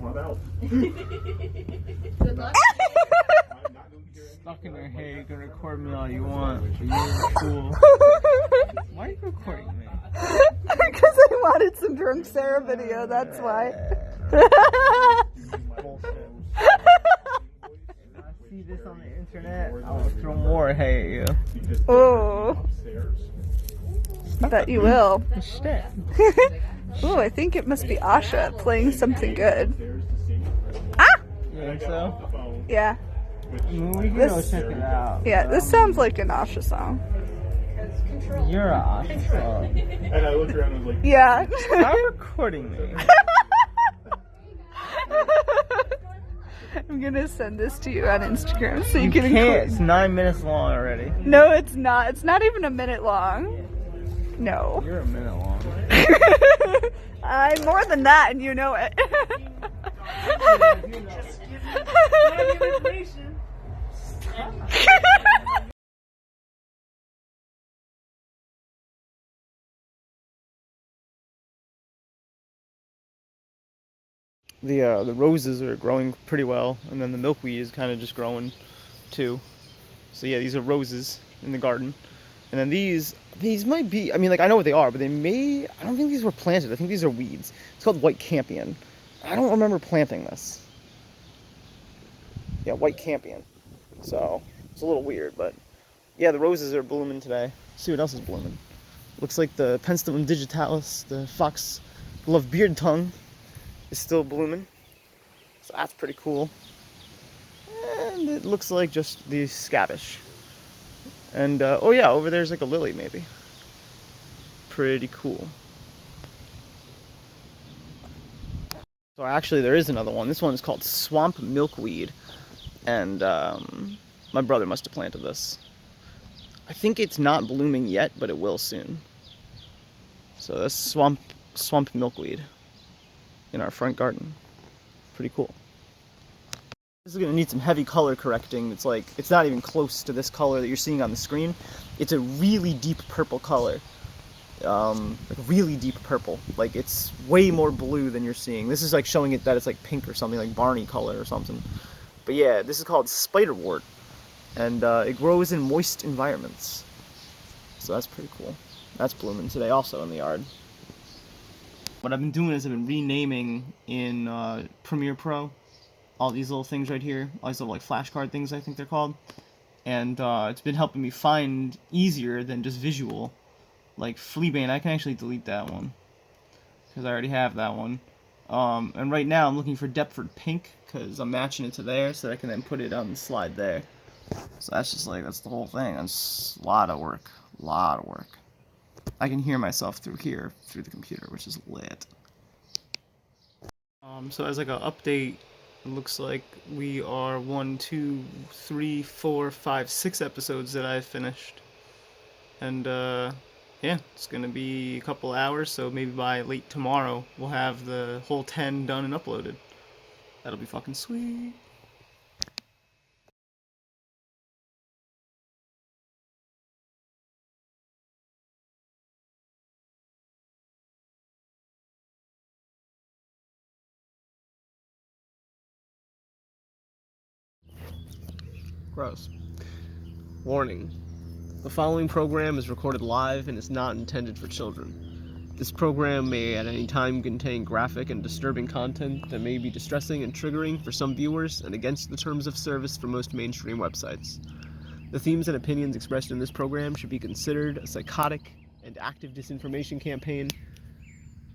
I'm out. Good luck. Stuck in her hair, you can record me all you want, but you're cool. Why are you recording me? Because I wanted some drunk Sarah video, that's why. Bullshit. If I see this on the internet, I'll throw more hay at you. Oh. I bet you will. Shit. Oh, I think it must be Asha playing something good. Ah! You think so? Yeah. We can go check it out. Yeah, this sounds like an Asha song. You're awesome. And I looked around and was like, Yeah. Stop recording me. I'm gonna send this to you on Instagram so you You can can't. include. It's 9 minutes long already. No, it's not. It's not even a minute long. No. You're a minute long. I'm more than that, and you know it. The roses are growing pretty well, and then the milkweed is kind of just growing too. So yeah, these are roses in the garden. And then these might be, I mean, like, I know what they are, but I don't think these were planted. I think these are weeds. It's called white campion. I don't remember planting this. Yeah, white campion. So, it's a little weird, but yeah, the roses are blooming today. Let's see what else is blooming. Looks like the Penstemon digitalis, the foxglove beard tongue, is still blooming. So that's pretty cool. And it looks like just the scabish. And, oh yeah, over there's like a lily, maybe. Pretty cool. So actually there is another one. This one is called swamp milkweed. And, my brother must have planted this. I think it's not blooming yet, but it will soon. So that's swamp milkweed in our front garden. Pretty cool. This is gonna need some heavy color correcting. It's not even close to this color that you're seeing on the screen. It's a really deep purple color. Like really deep purple. Like it's way more blue than you're seeing. This is like showing it that it's like pink or something, like Barney color or something. But yeah, this is called spiderwort. And it grows in moist environments. So that's pretty cool. That's blooming today also in the yard. What I've been doing is I've been renaming in Premiere Pro all these little things right here, all these little like flashcard things I think they're called, and it's been helping me find easier than just visual. Like Fleabane, I can actually delete that one because I already have that one. And right now I'm looking for Deptford Pink because I'm matching it to there, so I can then put it on the slide there. So that's just like, that's the whole thing. That's a lot of work, I can hear myself through here, through the computer, which is lit. So as like an update, it looks like we are 1, 2, 3, 4, 5, 6 episodes that I've finished. And yeah, it's gonna be a couple hours, so maybe by late tomorrow we'll have the whole 10 done and uploaded. That'll be fucking sweet. Gross. Warning. The following program is recorded live and is not intended for children. This program may at any time contain graphic and disturbing content that may be distressing and triggering for some viewers and against the terms of service for most mainstream websites. The themes and opinions expressed in this program should be considered a psychotic and active disinformation campaign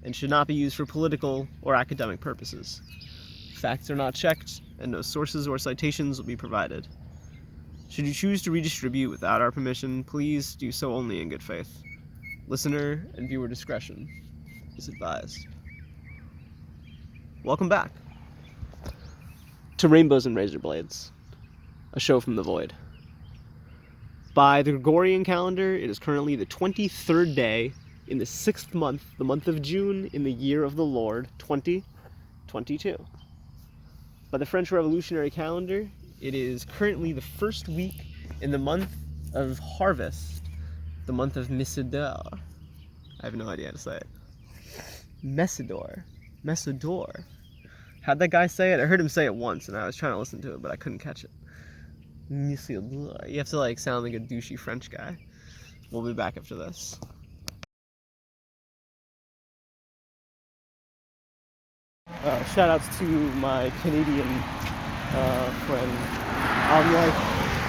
and should not be used for political or academic purposes. Facts are not checked, and no sources or citations will be provided. Should you choose to redistribute without our permission, please do so only in good faith. Listener and viewer discretion is advised. Welcome back to Rainbows and Razor Blades, a show from the void. By the Gregorian calendar, it is currently the 23rd day in the 6th month, the month of June, in the year of the Lord, 2022. By the French Revolutionary calendar, it is currently the first week in the month of harvest, the month of Messidor. I have no idea how to say it. Messidor. How'd that guy say it? I heard him say it once, and I was trying to listen to it, but I couldn't catch it. You have to like sound like a douchey French guy. We'll be back after this. Shout outs to my Canadian friend.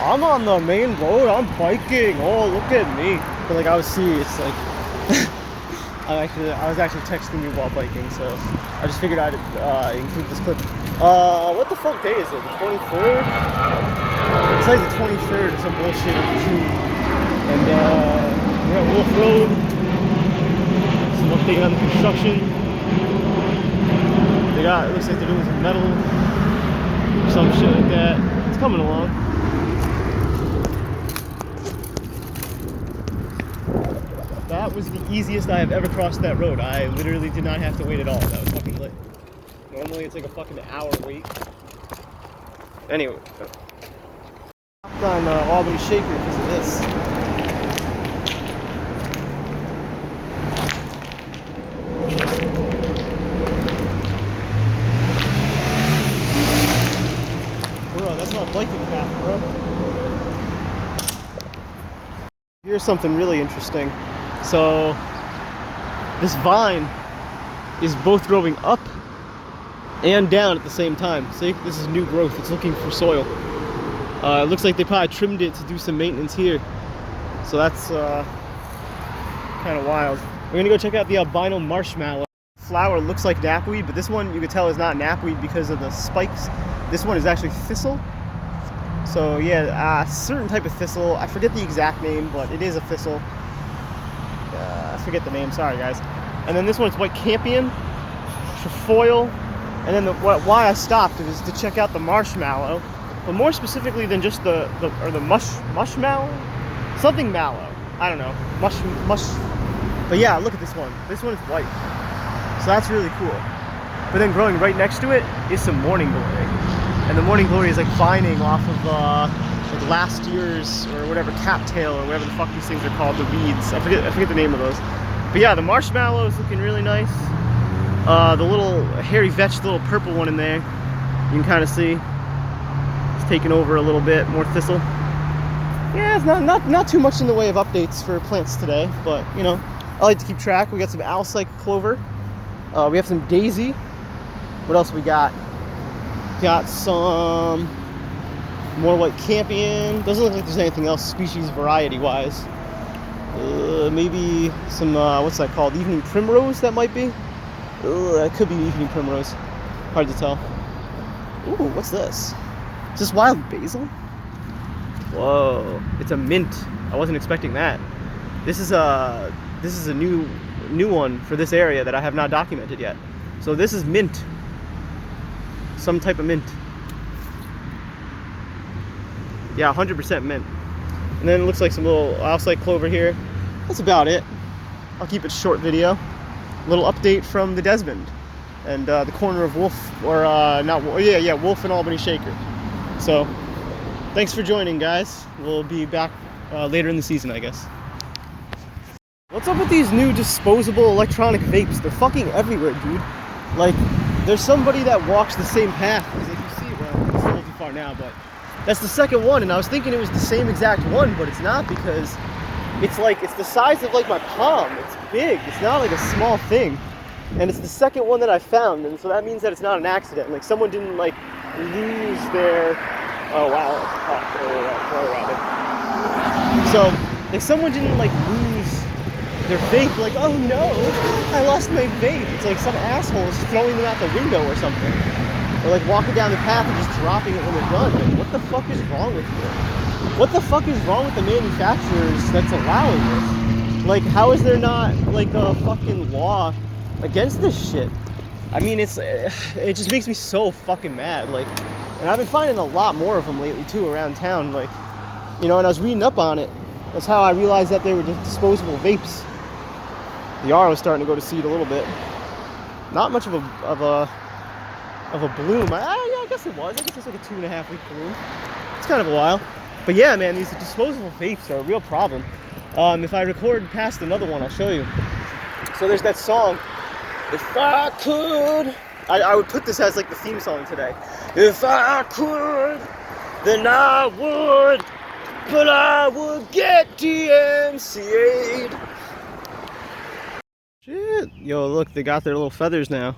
I'm on the main road, I'm biking, oh look at me. But like I was serious, like I was actually texting you while biking, so I just figured I'd include this clip. What the fuck day is it? The 23rd? It's like the 23rd or some bullshit of June. And we're at Wolf Road. Some update on the construction. It looks like they're doing some metal, some shit like that. It's coming along. That was the easiest I have ever crossed that road. I literally did not have to wait at all. That was fucking lit. Normally it's like a fucking hour wait. Anyway. Hopped on Albany Shaker because of this. Bro, that's not biking path, bro. Here's something really interesting. So, this vine is both growing up and down at the same time. See, this is new growth. It's looking for soil. It looks like they probably trimmed it to do some maintenance here. So that's kind of wild. We're gonna go check out the albino marshmallow. Flower looks like knapweed, but this one you can tell is not knapweed because of the spikes. This one is actually thistle. So yeah, a certain type of thistle. I forget the exact name, but it is a thistle. I forget the name, sorry guys. And then this one is white campion, trefoil, and then why I stopped is to check out the marshmallow, but more specifically than just the mushmallow, something mallow. I don't know, mush. But yeah, look at this one. This one is white, so that's really cool. But then growing right next to it is some morning glory, and the morning glory is like vining off of like last year's or whatever cattail or whatever the fuck these things are called, the weeds. I forget the name of those. But yeah, the marshmallow is looking really nice. The little hairy vetch, little purple one in there, you can kind of see it's taking over a little bit. More thistle. Yeah, it's not too much in the way of updates for plants today, but you know, I like to keep track. We got some Alsike clover. We have some daisy. What else we got? Got some more white campion. Doesn't look like there's anything else species variety wise. Maybe some what's that called? Evening primrose, that might be. That could be evening primrose. Hard to tell. Ooh, what's this? Is this wild basil? Whoa, it's a mint. I wasn't expecting that. This is a new one for this area that I have not documented yet. So this is mint. Some type of mint. Yeah, 100% mint. And then it looks like some little Alsike clover here. That's about it. I'll keep it short video. A little update from the Desmond and the corner of Wolf, or Wolf and Albany Shaker. So, thanks for joining, guys. We'll be back later in the season, I guess. What's up with these new disposable electronic vapes? They're fucking everywhere, dude. Like, there's somebody that walks the same path. Because like you see, well, it's a little too far now, but that's the second one, and I was thinking it was the same exact one, but it's not, because it's the size of like my palm. It's big. It's not like a small thing. And it's the second one that I found, and so that means that it's not an accident. Like someone didn't like lose their So like someone didn't like lose their vape, like, oh no, I lost my vape. It's like some asshole is throwing them out the window or something. Or like walking down the path and just dropping it when they're done. Like, what the fuck is wrong with you? What the fuck is wrong with the manufacturers that's allowing this? Like, how is there not like a fucking law against this shit? I mean, it just makes me so fucking mad. Like, and I've been finding a lot more of them lately too around town. Like, you know, and I was reading up on it. That's how I realized that they were just disposable vapes. The yarrow was starting to go to seed a little bit. Not much of a bloom. Yeah, I guess it was. I guess it's like a 2.5 week bloom. It's kind of a while. But yeah, man, these disposable vapes are a real problem. If I record past another one, I'll show you. So there's that song, If I Could I would put this as like the theme song today. If I could, then I would, but I would get DMCA'd. Shit. Yo, look, they got their little feathers now.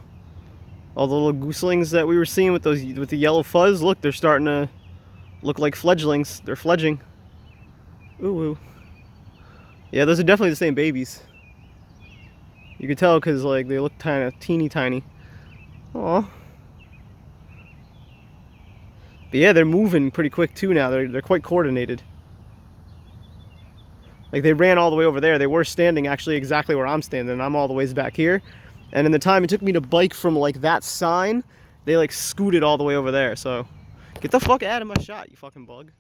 All the little gooselings that we were seeing with the yellow fuzz, look, they're starting to look like fledglings. They're fledging. Ooh, ooh. Yeah, those are definitely the same babies. You can tell because like they look kind of teeny tiny. Aw. But yeah, they're moving pretty quick too now. They're quite coordinated. Like they ran all the way over there. They were standing actually exactly where I'm standing, and I'm all the ways back here. And in the time it took me to bike from like that sign, they like scooted all the way over there. So get the fuck out of my shot, you fucking bug.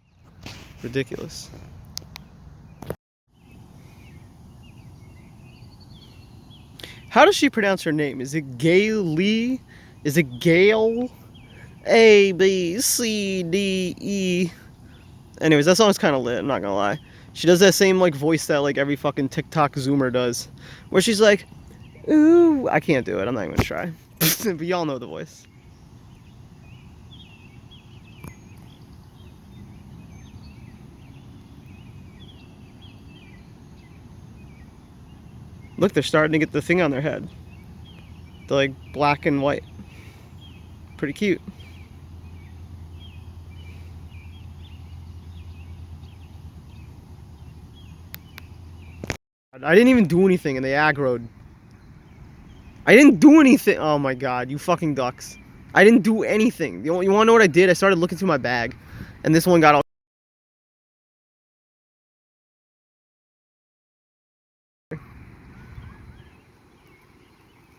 Ridiculous. How does she pronounce her name? Is it Gayle? Is it Gail? A, B, C, D, E. Anyways, that song's kind of lit, I'm not gonna lie. She does that same like voice that like every fucking TikTok Zoomer does. Where she's like, ooh, I can't do it, I'm not even gonna try. But y'all know the voice. Look, they're starting to get the thing on their head. They're like black and white. Pretty cute. I didn't even do anything and they aggroed. I didn't do anything. Oh my god, you fucking ducks. I didn't do anything. You wanna know what I did? I started looking through my bag and this one got all...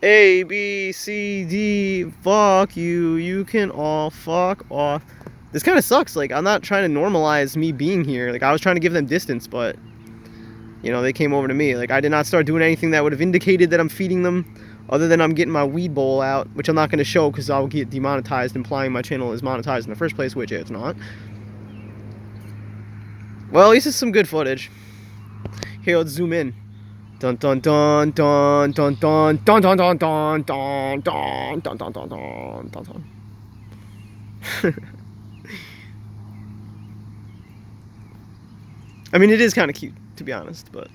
A, B, C, D, fuck you. You can all fuck off. This kind of sucks. Like, I'm not trying to normalize me being here. Like, I was trying to give them distance, but, you know, they came over to me. Like, I did not start doing anything that would have indicated that I'm feeding them, other than I'm getting my weed bowl out, which I'm not going to show because I'll get demonetized, implying my channel is monetized in the first place, which it's not. Well, at least it's some good footage. Here, let's zoom in. Dun dun dun dun dun dun dun dun dun dun dun dun dun dun dun dun dun dun. I mean, it is kind of cute, to be honest, but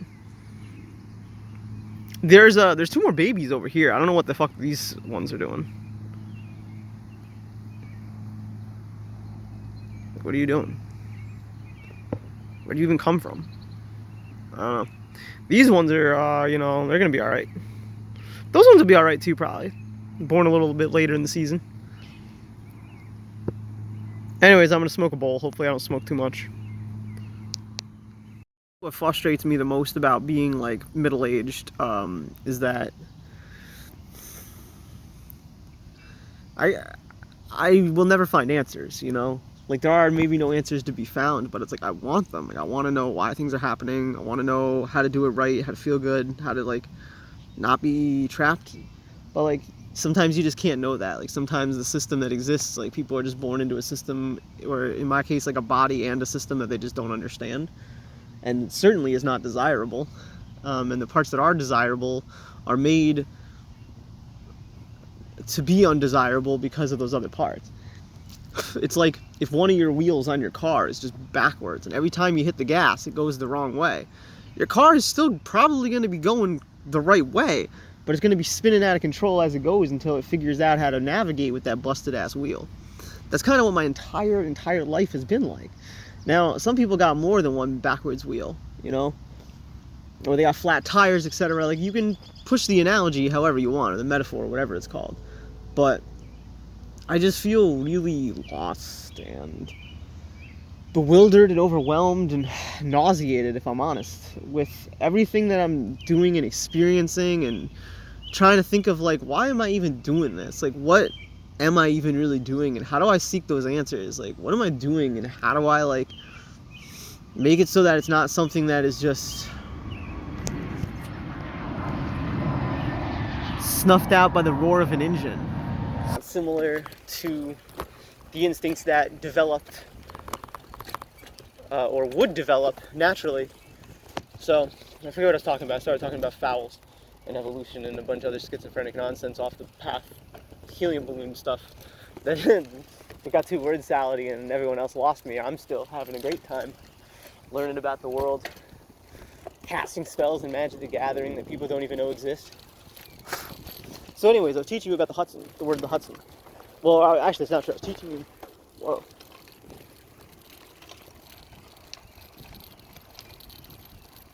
there's two more babies over here. I don't know what the fuck these ones are doing. What are you doing? Where do you even come from? I don't know. These ones are, you know, they're gonna be alright. Those ones will be alright too, probably. Born a little bit later in the season. Anyways, I'm gonna smoke a bowl. Hopefully I don't smoke too much. What frustrates me the most about being, like, middle-aged, is that I will never find answers, you know? Like, there are maybe no answers to be found, but it's like, I want them. Like, I want to know why things are happening. I want to know how to do it right, how to feel good, how to, like, not be trapped. But, like, sometimes you just can't know that. Like, sometimes the system that exists, like, people are just born into a system, or in my case, like, a body and a system that they just don't understand. And certainly is not desirable. And the parts that are desirable are made to be undesirable because of those other parts. It's like if one of your wheels on your car is just backwards and every time you hit the gas it goes the wrong way. Your car is still probably going to be going the right way, but it's going to be spinning out of control as it goes until it figures out how to navigate with that busted ass wheel. That's kind of what my entire life has been like. Now, some people got more than one backwards wheel, you know, or they got flat tires, etc. Like, you can push the analogy however you want, or the metaphor, whatever it's called, but I just feel really lost and bewildered and overwhelmed and nauseated, if I'm honest, with everything that I'm doing and experiencing, and trying to think of, like, why am I even doing this? Like, what am I even really doing, and how do I seek those answers? Like, what am I doing, and how do I, like, make it so that it's not something that is just snuffed out by the roar of an engine? Similar to the instincts that developed or would develop naturally. So I forget what I was talking about. I started talking about fowls and evolution and a bunch of other schizophrenic nonsense off the path. helium balloon stuff. It got too word salady and everyone else lost me. I'm still having a great time learning about the world, casting spells and Magic the Gathering that people don't even know exist. So anyways, I was teaching you about the Hudson, the word the Hudson. Well, actually, it's not true. I was teaching you. Whoa.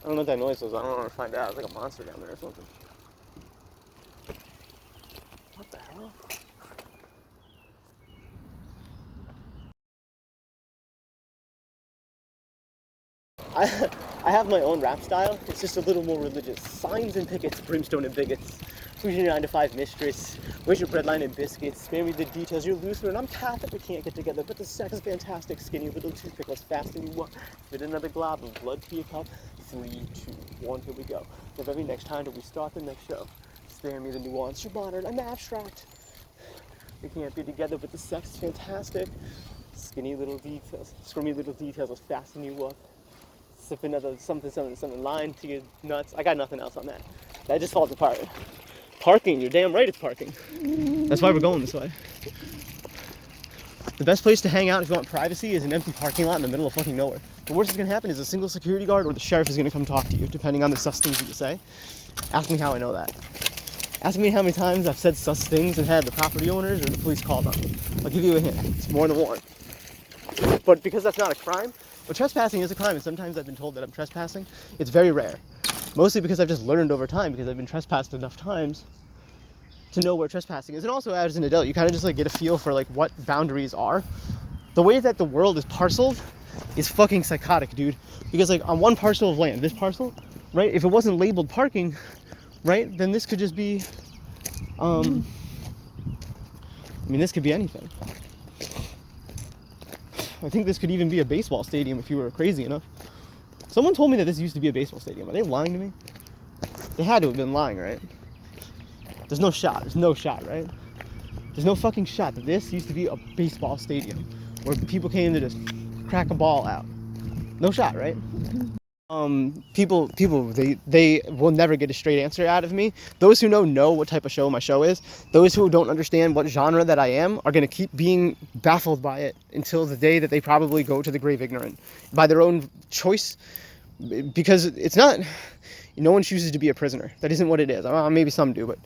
I don't know what that noise was. I don't want to find out. It's like a monster down there or something. What the hell? I have my own rap style. It's just a little more religious. Signs and pickets, brimstone and bigots. Who's your 9-to-5 mistress? Where's your breadline and biscuits? Spare me the details. You're Lutheran. I'm Catholic. We can't get together, but the sex is fantastic. Skinny little toothpick, as fast as you want. Fit another glob of blood to your cup. 3, 2, 1, here we go. The very next time that we start the next show. Spare me the nuance. You're modern. I'm abstract. We can't be together, but the sex is fantastic. Skinny little details. Screamy little details, as fast as you up. Sip another something, line to your nuts. I got nothing else on that. That just falls apart. Parking, you're damn right it's parking. That's why we're going this way. The best place to hang out if you want privacy is an empty parking lot in the middle of fucking nowhere. The worst that's gonna happen is a single security guard or the sheriff is gonna come talk to you, depending on the sus things that you say. Ask me how I know that. Ask me how many times I've said sus things and had the property owners or the police called on me. I'll give you a hint. It's more than one. But because that's not a crime, well, trespassing is a crime, and sometimes I've been told that I'm trespassing. It's very rare. Mostly because I've just learned over time, because I've been trespassed enough times to know where trespassing is. And also, as an adult, you kind of just like get a feel for like what boundaries are. The way that the world is parceled is fucking psychotic, dude. Because like on one parcel of land, this parcel, right? If it wasn't labeled parking, right, then this could just be, I mean, this could be anything. I think this could even be a baseball stadium if you were crazy enough. Someone told me that this used to be a baseball stadium. Are they lying to me? They had to have been lying, right? There's no shot. There's no shot, right? There's no fucking shot that this used to be a baseball stadium where people came to just crack a ball out. No shot, right? People, they will never get a straight answer out of me. Those who know what type of show my show is. Those who don't understand what genre that I am are going to keep being baffled by it until the day that they probably go to the grave ignorant by their own choice, because it's not, no one chooses to be a prisoner. That isn't what it is. Maybe some do, but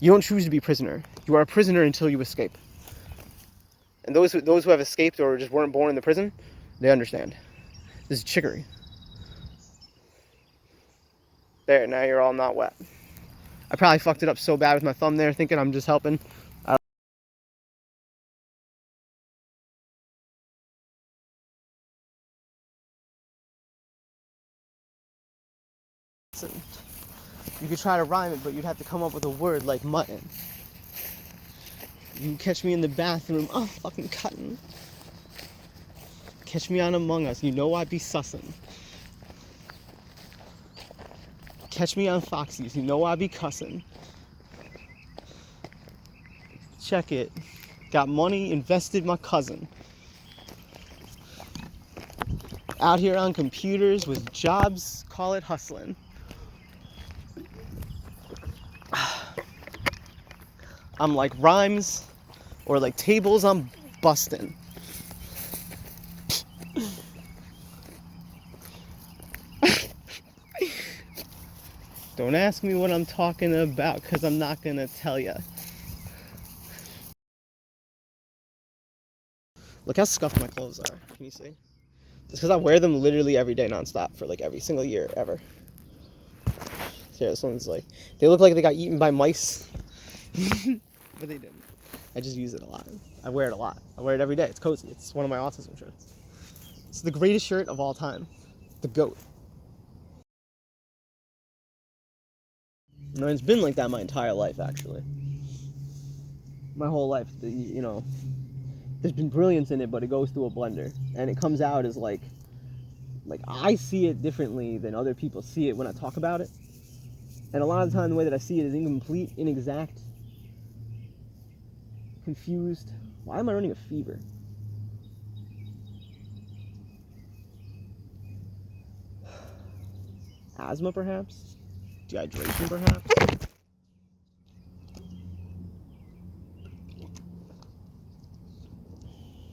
you don't choose to be a prisoner. You are a prisoner until you escape. And those who have escaped or just weren't born in the prison, they understand. This is chicory. There, now you're all not wet. I probably fucked it up so bad with my thumb there, thinking I'm just helping. You could try to rhyme it, but you'd have to come up with a word like mutton. You catch me in the bathroom, oh, fucking cutting. Catch me on Among Us, you know I'd be sussing. Catch me on Foxy's, you know I be cussing. Check it. Got money, invested my cousin. Out here on computers with jobs, call it hustling. I'm like rhymes, or like tables I'm busting. Don't ask me what I'm talking about, because I'm not going to tell you. Look how scuffed my clothes are. Can you see? It's because I wear them literally every day nonstop for like every single year ever. So yeah, this one's like, they look like they got eaten by mice. But they didn't. I just use it a lot. I wear it a lot. I wear it every day. It's cozy. It's one of my autism shirts. It's the greatest shirt of all time. The GOAT. No, it's been like that my entire life, actually. My whole life, you know, there's been brilliance in it, but it goes through a blender, and it comes out as like I see it differently than other people see it when I talk about it. And a lot of the time, the way that I see it is incomplete, inexact, confused. Why am I running a fever? Asthma, perhaps? Dehydration, perhaps?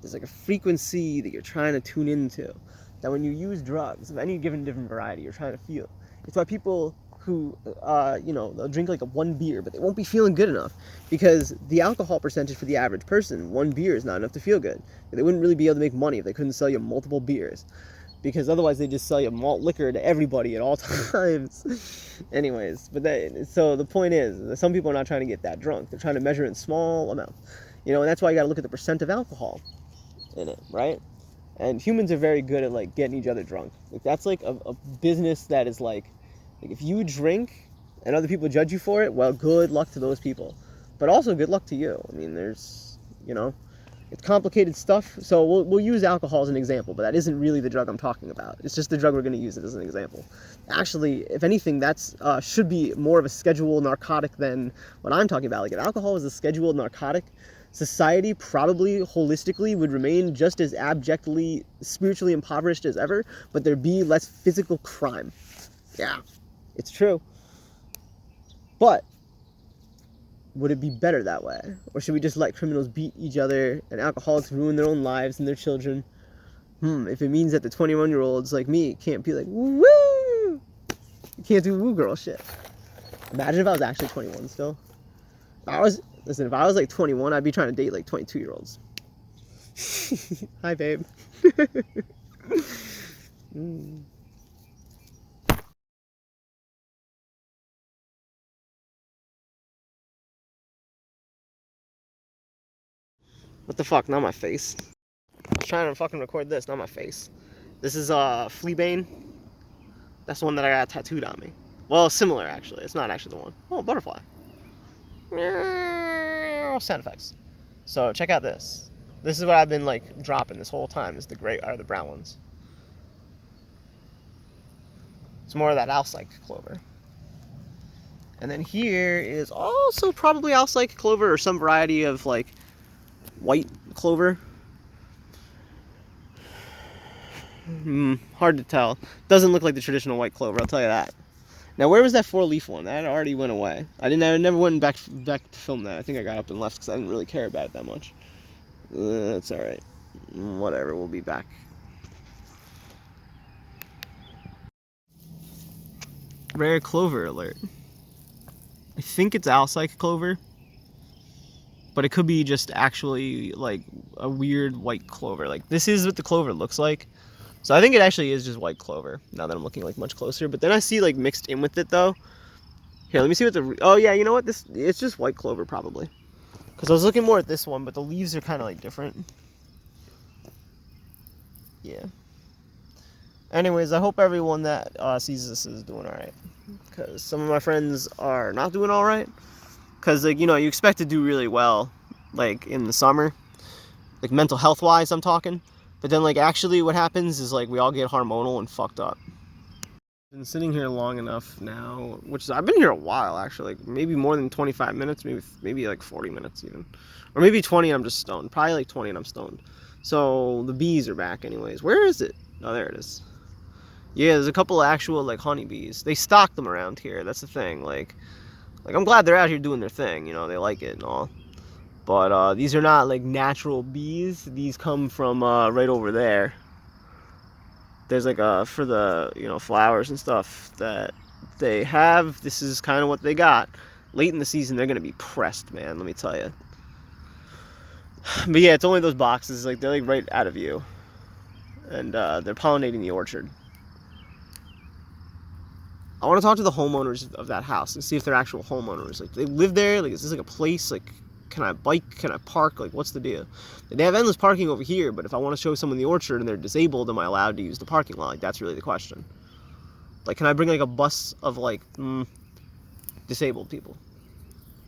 There's like a frequency that you're trying to tune into. That when you use drugs of any given different variety, you're trying to feel. It's why people who, they'll drink like one beer, but they won't be feeling good enough because the alcohol percentage for the average person, one beer is not enough to feel good. They wouldn't really be able to make money if they couldn't sell you multiple beers, because otherwise they just sell you malt liquor to everybody at all times. Anyways, so the point is that some people are not trying to get that drunk. They're trying to measure it in small amounts, and that's why you got to look at the percent of alcohol in it, right? And humans are very good at like getting each other drunk. Like that's like a business that is like if you drink and other people judge you for it, well, good luck to those people, but also good luck to you. I mean, there's it's complicated stuff. So we'll use alcohol as an example, but that isn't really the drug I'm talking about. It's just the drug we're going to use it as an example. Actually, if anything, that's should be more of a scheduled narcotic than what I'm talking about. Like if alcohol is a scheduled narcotic, society probably holistically would remain just as abjectly spiritually impoverished as ever, but there'd be less physical crime. Yeah, it's true. But would it be better that way? Or should we just let criminals beat each other and alcoholics ruin their own lives and their children? If it means that the 21-year-olds like me can't be like, woo! You can't do woo girl shit. Imagine if I was actually 21 still. If I was like 21, I'd be trying to date like 22-year-olds. Hi, babe. What the fuck? Not my face. I was trying to fucking record this, not my face. This is Fleabane. That's the one that I got tattooed on me. Well, similar actually. It's not actually the one. Oh, butterfly. Sound effects. So check out this. This is what I've been like dropping this whole time. Is the the brown ones. It's more of that Alsike clover. And then here is also probably Alsike clover or some variety of like white clover. Hard to tell. Doesn't look like the traditional white clover, I'll tell you that. Now, where was that 4-leaf one? That already went away. I never went back to film that. I think I got up and left because I didn't really care about it that much. That's all right. Whatever, we'll be back. Rare clover alert. I think it's Alsike clover, but it could be just actually like a weird white clover. Like this is what the clover looks like. So I think it actually is just white clover now that I'm looking like much closer. But then I see like mixed in with it though. Here, let me see what oh yeah, you know what? It's just white clover probably. Because I was looking more at this one, but the leaves are kind of like different. Yeah. Anyways, I hope everyone that sees this is doing alright. Because some of my friends are not doing alright. Because like, you expect to do really well like in the summer. Like mental health wise, I'm talking. But then like actually what happens is like we all get hormonal and fucked up. Been sitting here long enough now, I've been here a while actually, like maybe more than 25 minutes, maybe like 40 minutes even. Or maybe 20 and I'm just stoned. Probably like 20 and I'm stoned. So the bees are back anyways. Where is it? Oh, there it is. Yeah, there's a couple of actual like honeybees. They stock them around here. That's the thing. Like I'm glad they're out here doing their thing, they like it and all. But these are not like natural bees. These come from right over there. There's like for the flowers and stuff that they have. This is kind of what they got. Late in the season, they're gonna be pressed, man. Let me tell you. But yeah, it's only those boxes. Like they're like right out of view, and they're pollinating the orchard. I want to talk to the homeowners of that house and see if they're actual homeowners. Like, they live there? Like, is this like a place? Like, can I bike? Can I park? Like, what's the deal? They have endless parking over here, but if I want to show someone the orchard and they're disabled, am I allowed to use the parking lot? Like, that's really the question. Like, can I bring like a bus of like disabled people?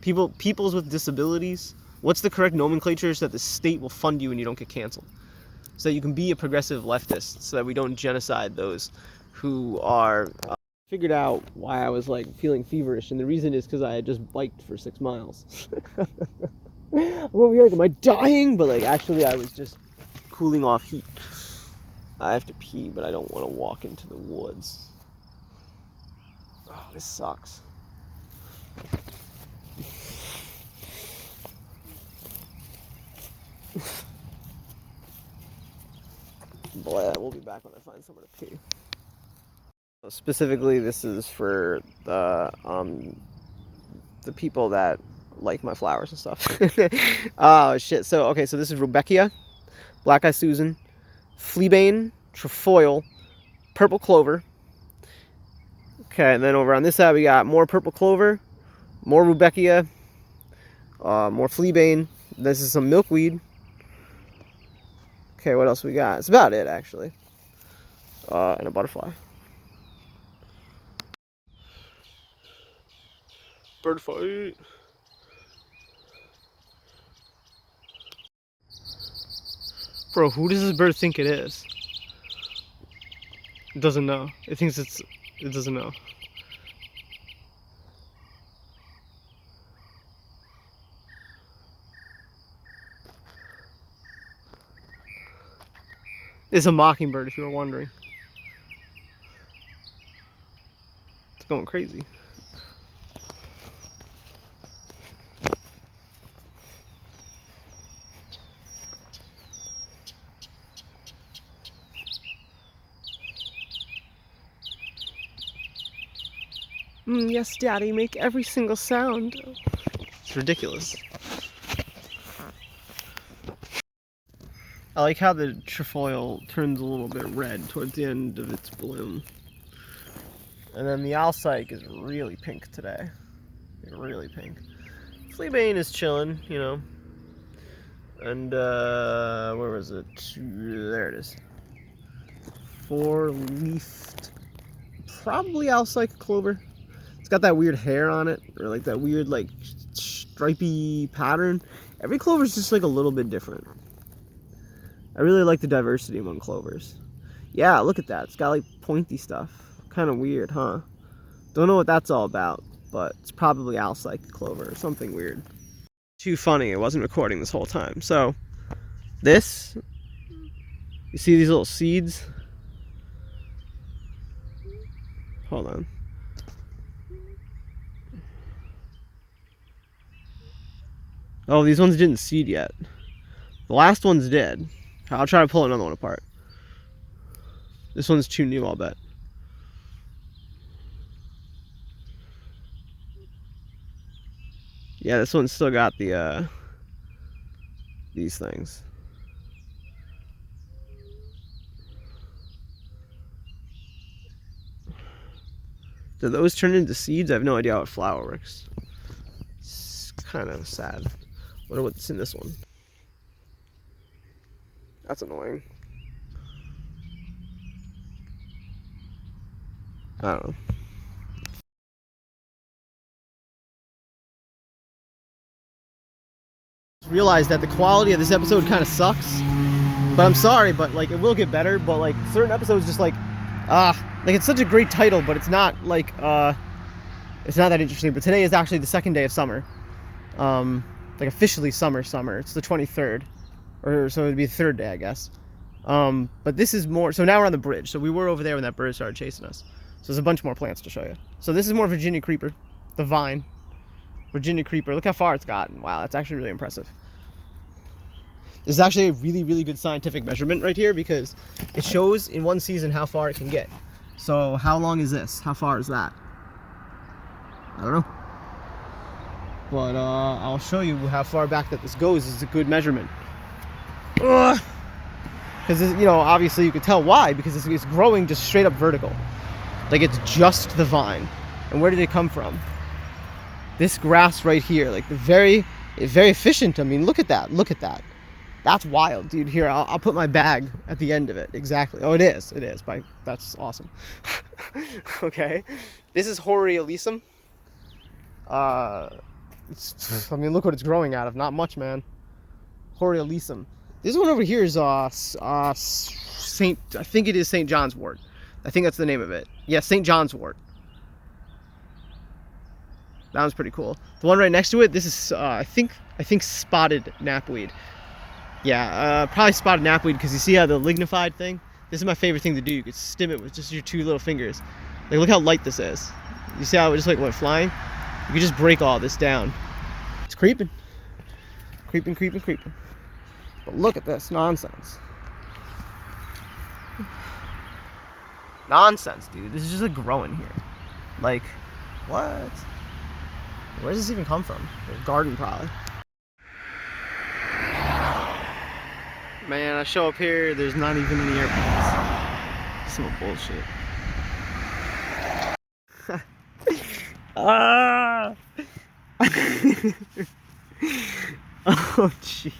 Peoples with disabilities? What's the correct nomenclature so that the state will fund you and you don't get canceled? So that you can be a progressive leftist, so that we don't genocide those who are... Figured out why I was like feeling feverish, and the reason is because I had just biked for 6 miles. I'm over here like, am I dying? But like actually I was just cooling off heat. I have to pee, but I don't want to walk into the woods. Oh, this sucks. Blah, we'll be back when I find somewhere to pee. Specifically, this is for the people that like my flowers and stuff. Oh shit! So okay, so this is Rudbeckia, Black Eye Susan, Fleabane, Trefoil, Purple Clover. Okay, and then over on this side we got more Purple Clover, more Rudbeckia, more Fleabane. This is some milkweed. Okay, what else we got? It's about it actually. And a butterfly. Bird fight. Bro, who does this bird think it is? It doesn't know. It thinks it doesn't know. It's a mockingbird, if you were wondering. It's going crazy. Yes, Daddy, make every single sound. It's ridiculous. I like how the trefoil turns a little bit red towards the end of its bloom. And then the alsike is really pink today. Really pink. Fleabane is chilling, you know. And, where was it? There it is. 4-leafed, probably alsike clover. It's got that weird hair on it, or like that weird, like, stripy pattern. Every clover is just like a little bit different. I really like the diversity among clovers. Yeah, look at that. It's got like pointy stuff. Kind of weird, huh? Don't know what that's all about, but it's probably alsike clover or something weird. Too funny, it wasn't recording this whole time. So, this, you see these little seeds? Hold on. Oh, these ones didn't seed yet. The last ones did. I'll try to pull another one apart. This one's too new, I'll bet. Yeah, this one's still got the, these things. Do those turn into seeds? I have no idea how a flower works. It's kind of sad. Wonder what's in this one. That's annoying. I don't know. Realize that the quality of this episode kind of sucks, but I'm sorry, but like it will get better. But like certain episodes, just like like it's such a great title, but it's not like it's not that interesting. But today is actually the second day of summer, like officially summer. It's the 23rd, or so it'd be the third day, I guess. But this is more. So now we're on the bridge. So we were over there when that bird started chasing us. So there's a bunch more plants to show you. So this is more Virginia creeper, the vine. Virginia creeper. Look how far it's gotten. Wow, that's actually really impressive. This is actually a really, really good scientific measurement right here because it shows in one season how far it can get. So how long is this? How far is that? I don't know. But I'll show you how far back that this goes. It's a good measurement. Because, you know, obviously you can tell why. Because it's growing just straight up vertical. Like it's just the vine. And where did it come from? This grass right here. Like it's very efficient. I mean, look at that. Look at that. That's wild, dude. Here, I'll put my bag at the end of it. Exactly. Oh, it is. It is. That's awesome. Okay. This is Horary Alyssum. I mean, look what it's growing out of. Not much, man. Horary Alyssum. This one over here is I think it is St. John's wort. I think that's the name of it. Yeah, St. John's wort. That one's pretty cool. The one right next to it, this is I think spotted knapweed. Yeah, probably spotted knapweed because you see how the lignified thing? This is my favorite thing to do. You could stim it with just your two little fingers. Like, look how light this is. You see how it just like went flying? You could just break all this down. It's creeping. Creeping. But look at this nonsense. Nonsense, dude. This is just like growing here. Like, what? Where does this even come from? A garden, probably. Man, I show up here, there's not even any airplanes. Some bullshit. Ah! Oh, jeez.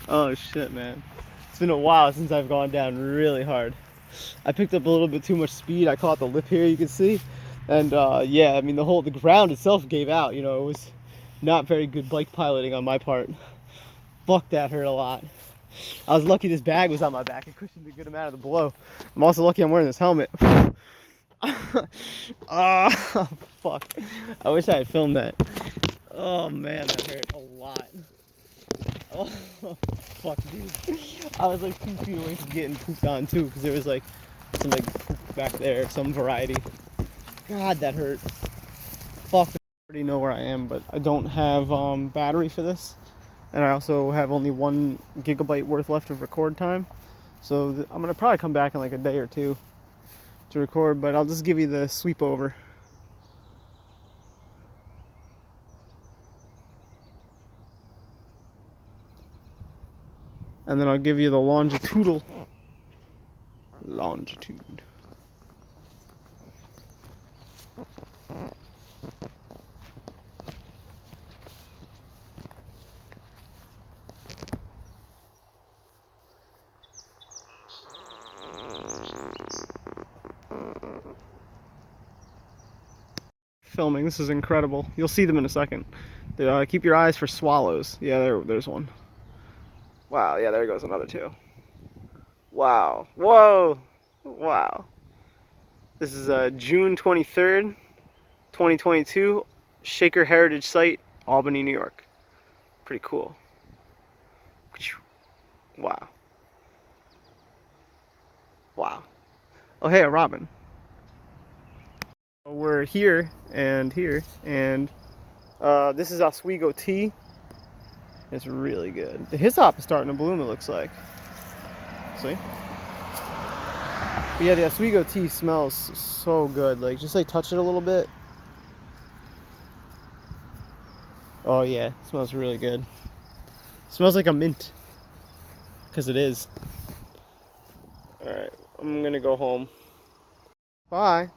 Oh, shit, man. It's been a while since I've gone down really hard. I picked up a little bit too much speed. I caught the lip here, you can see. And, yeah, I mean, the ground itself gave out, you know. It was not very good bike piloting on my part. Fuck, that hurt a lot. I was lucky this bag was on my back. It cushioned a good amount of the blow. I'm also lucky I'm wearing this helmet. Oh, fuck. I wish I had filmed that. Oh, man, that hurt a lot. Oh, fuck, dude. I was like 2 feet away from getting pooped on, too, because there was like some like poop back there, some variety. God, that hurt. Fuck. I already know where I am, but I don't have battery for this. And I also have only 1 gigabyte worth left of record time. So I'm going to probably come back in like a day or 2 to record, but I'll just give you the sweep over. And then I'll give you the longitudinal longitude. Filming, this is incredible. You'll see them in a second. Keep your eyes for swallows. Yeah, there's one. Wow, yeah, there goes another 2. Wow. Whoa. Wow. This is June 23rd, 2022, Shaker Heritage Site, Albany, New York. Pretty cool. Wow. Wow. Oh, hey, a robin. We're here, and this is Oswego tea. It's really good. The hyssop is starting to bloom, it looks like. See? But yeah, the Oswego tea smells so good. Like, just like touch it a little bit. Oh yeah, it smells really good. It smells like a mint. Because it is. Alright, I'm gonna go home. Bye.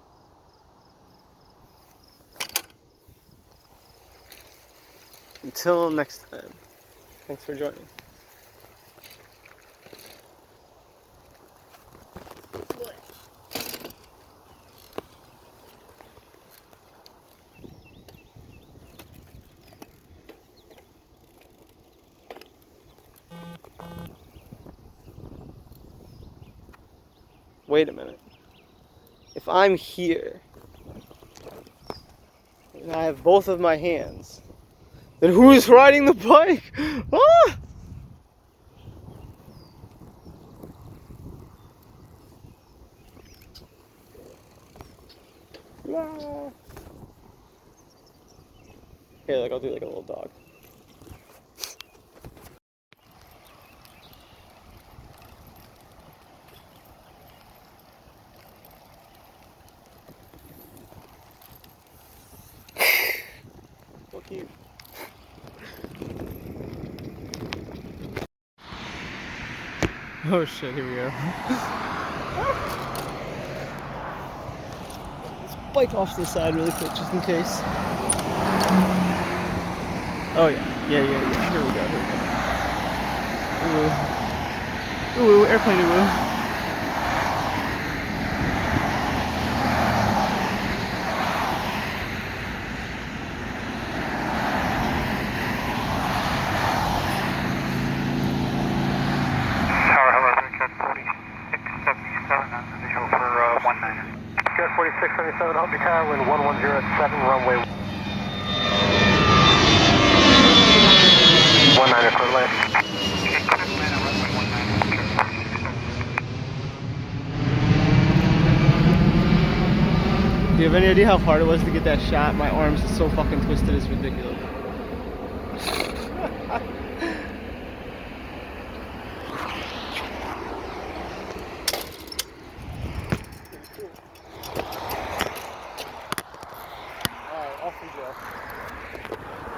Until next time. Thanks for joining. Wait a minute. If I'm here and I have both of my hands, then who is riding the bike? Ah! Ah. Here, like, I'll do like a little dog. So cute. Oh shit, here we go. Let's bike off to the side really quick just in case. Oh yeah, yeah. Here we go. Ooh, airplane ooh. Jet 4677, Hope Tower, wind 110 at 7, runway 19 clear land. Do you have any idea how hard it was to get that shot? My arms are so fucking twisted, it's ridiculous. CJ.